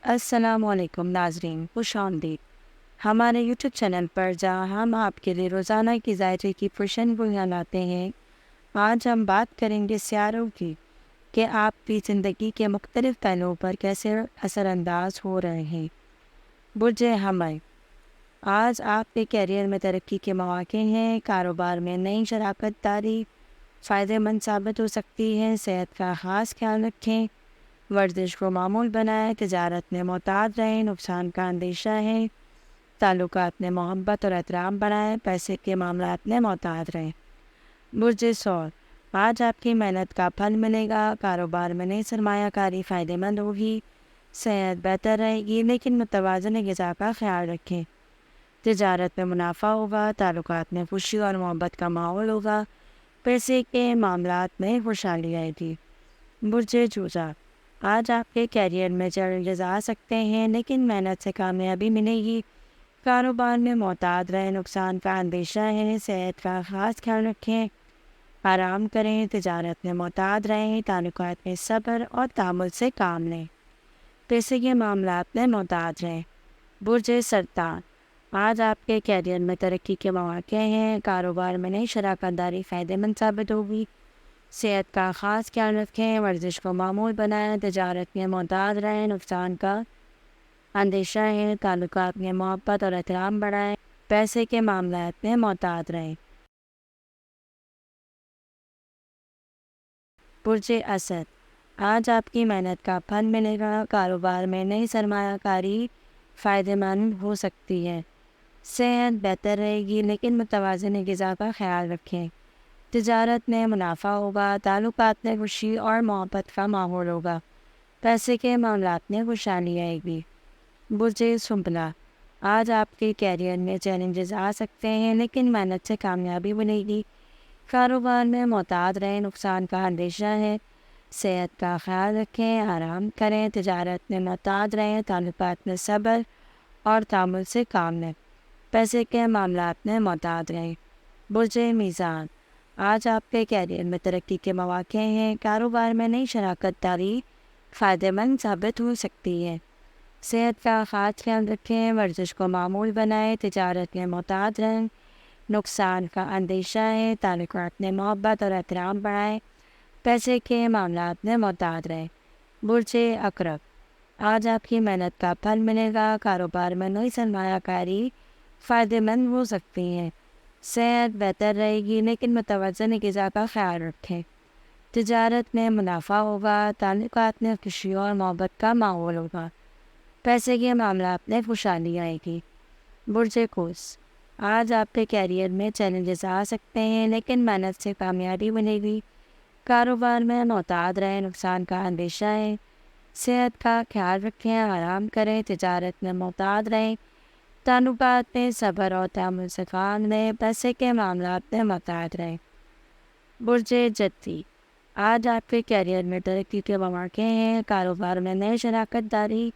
السلام علیکم ناظرین، خوش آمدید ہمارے یوٹیوب چینل پر، جہاں ہم آپ کے لیے روزانہ کی ذائقے کی پرشن گویاں لاتے ہیں۔ آج ہم بات کریں گے سیاروں کی، کہ آپ کی زندگی کے مختلف پہلوؤں پر کیسے اثر انداز ہو رہے ہیں۔ برج حمل، آج آپ کے کیریئر میں ترقی کے مواقع ہیں۔ کاروبار میں نئی شراکت داری فائدہ مند ثابت ہو سکتی ہے۔ صحت کا خاص خیال رکھیں، ورزش کو معمول بنائیں۔ تجارت میں محتاط رہیں، نقصان کا اندیشہ ہے۔ تعلقات میں محبت اور احترام بڑھائیں، پیسے کے معاملات میں محتاط رہیں۔ برج ثور، آج آپ کی محنت کا پھل ملے گا۔ کاروبار میں نئی سرمایہ کاری فائدہ مند ہوگی۔ صحت بہتر رہے گی، لیکن متوازن غذا کا خیال رکھیں۔ تجارت میں منافع ہوگا۔ تعلقات میں خوشی اور محبت کا ماحول ہوگا۔ پیسے کے معاملات میں خوشحالی آئے گی۔ برج جوزا، آج آپ کے کیریئر میں چیلنجز آ سکتے ہیں، لیکن محنت سے کامیابی ملے گی۔ کاروبار میں محتاط رہیں، نقصان کا اندیشہ ہے۔ صحت کا خاص خیال رکھیں، آرام کریں۔ تجارت میں محتاط رہیں، تعلقات میں صبر اور تحمل سے کام لیں۔ پیسے کے معاملات میں محتاط رہیں۔ برج سرطان، آج آپ کے کیریئر میں ترقی کے مواقع ہیں۔ کاروبار میں نئی شراکت داری فائدہ مند ثابت ہوگی۔ صحت کا خاص خیال رکھیں، ورزش کو معمول بنائیں۔ تجارت میں محتاط رہیں، نقصان کا اندیشہ ہے۔ تعلقات میں محبت اور احترام بڑھائیں، پیسے کے معاملات میں محتاط رہیں۔ برج اسد، آج آپ کی محنت کا پھل ملے گا۔ کاروبار میں نئی سرمایہ کاری فائدہ مند ہو سکتی ہے۔ صحت بہتر رہے گی، لیکن متوازن غذا کا خیال رکھیں۔ تجارت میں منافع ہوگا۔ تعلقات میں خوشی اور محبت کا ماحول ہوگا۔ پیسے کے معاملات میں خوشحالی آئے گی۔ برج سنبلا، آج آپ کے کیریئر میں چیلنجز آ سکتے ہیں، لیکن محنت سے کامیابی ملے گی۔ کاروبار میں محتاط رہیں، نقصان کا اندیشہ ہے۔ صحت کا خیال رکھیں، آرام کریں۔ تجارت میں محتاط رہیں، تعلقات میں صبر اور تحمل سے کام لیں۔ پیسے کے معاملات میں محتاط رہیں۔ برج میزان، آج آپ کے کیریئر میں ترقی کے مواقع ہیں۔ کاروبار میں نئی شراکت داری فائدہ مند ثابت ہو سکتی ہے۔ صحت کا خاص خیال رکھیں، ورزش کو معمول بنائیں۔ تجارت میں محتاط رہیں، نقصان کا اندیشہ ہے۔ تعلقات میں محبت اور احترام بڑھائیں، پیسے کے معاملات میں محتاط رہیں۔ برج عقرب، آج آپ کی محنت کا پھل ملے گا۔ کاروبار میں نئی سرمایہ کاری فائدہ مند ہو سکتی ہے۔ صحت بہتر رہے گی، لیکن متوازن غذا کا خیال رکھیں۔ تجارت میں منافع ہوگا۔ تعلقات میں خوشی اور محبت کا ماحول ہوگا۔ پیسے کے معاملات میں خوشحالی آئے گی۔ برج قوس، آج آپ کے کیریئر میں چیلنجز آ سکتے ہیں، لیکن محنت سے کامیابی ملے گی۔ کاروبار میں محتاط رہیں، نقصان کا اندیشہ ہے۔ صحت کا خیال رکھیں، آرام کریں۔ تجارت میں محتاط رہیں، تعلقات میں صبر اور تحمل سے کام لیں۔ پیسے کے معاملات میں محتاط رہیں۔ برج جدی، آج آپ کے کیریئر میں ترقی کے مواقع ہیں۔ کاروبار میں نئی شراکت داری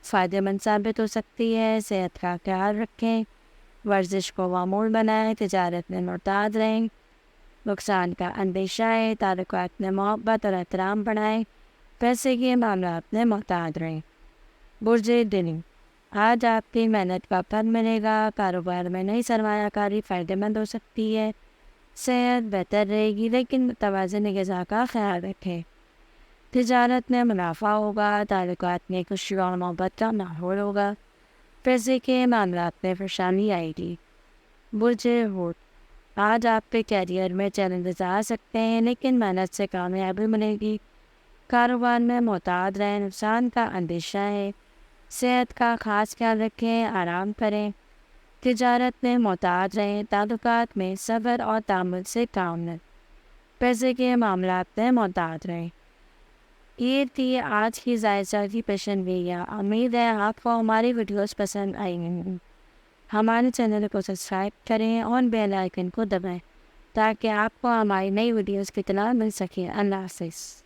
فائدہ مند ثابت ہو سکتی ہے۔ صحت کا خیال رکھیں، ورزش کو معمول بنائیں۔ تجارت میں محتاط رہیں، نقصان کا اندیشہ ہے۔ تعلقات میں محبت اور احترام بڑھائیں، پیسے کے معاملات میں محتاط رہیں۔ برج دلو، آج آپ کی محنت کا پھل ملے گا۔ کاروبار میں نئی سرمایہ کاری فائدہ مند ہو سکتی ہے۔ صحت بہتر رہے گی، لیکن متوازن غذا کا خیال رکھیں۔ تجارت میں منافع ہوگا۔ تعلقات میں خوشی اور محبت کا ماحول ہوگا۔ پیسے کے معاملات میں خوشحالی آئے گی۔ برج حوت، آج آپ کے کیریئر میں چیلنجز آ سکتے ہیں، لیکن محنت سے کامیابی ملے گی۔ کاروبار میں محتاط رہیں، نقصان کا اندیشہ ہے۔ صحت کا خاص خیال رکھیں، آرام کریں۔ تجارت میں محتاط رہیں، تعلقات میں صبر اور تحمل سے کام لیں۔ پیسے کے معاملات میں محتاط رہیں۔ یہ تھی آج کی ذائقہ کی پیشن گوئیاں۔ امید ہے آپ کو ہماری ویڈیوز پسند آئی ہیں۔ ہمارے چینل کو سبسکرائب کریں اور بیل آئیکن کو دبائیں، تاکہ آپ کو ہماری نئی ویڈیوز کی اطلاع مل سکے۔ اللہ حافظ۔